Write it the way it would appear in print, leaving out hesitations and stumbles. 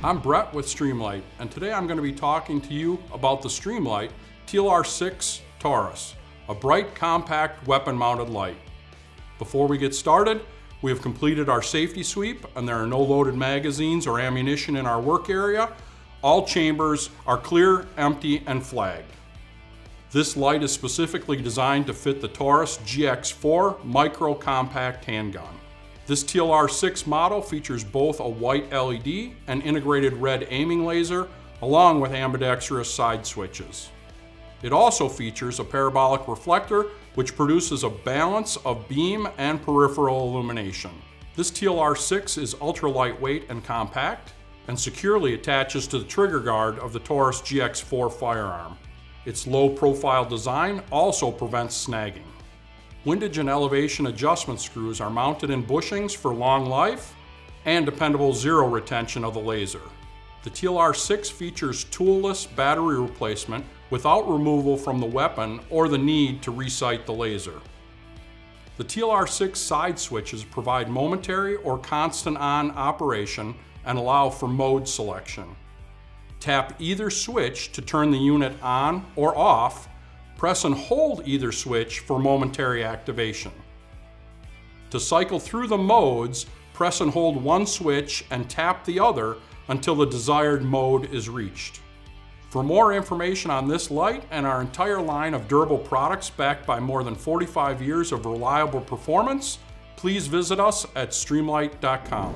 I'm Brett with Streamlight, and today I'm going to be talking to you about the Streamlight TLR-6 Taurus, a bright, compact, weapon-mounted light. Before we get started, we have completed our safety sweep, and there are no loaded magazines or ammunition in our work area. All chambers are clear, empty, and flagged. This light is specifically designed to fit the Taurus GX4 micro-compact handgun. This TLR-6 model features both a white LED and integrated red aiming laser, along with ambidextrous side switches. It also features a parabolic reflector, which produces a balance of beam and peripheral illumination. This TLR-6 is ultra lightweight and compact, and securely attaches to the trigger guard of the Taurus GX4 firearm. Its low-profile design also prevents snagging. Windage and elevation adjustment screws are mounted in bushings for long life and dependable zero retention of the laser. The TLR-6 features toolless battery replacement without removal from the weapon or the need to resight the laser. The TLR-6 side switches provide momentary or constant on operation and allow for mode selection. Tap either switch to turn the unit on or off. Press and hold either switch for momentary activation. To cycle through the modes, press and hold one switch and tap the other until the desired mode is reached. For more information on this light and our entire line of durable products backed by more than 45 years of reliable performance, please visit us at streamlight.com.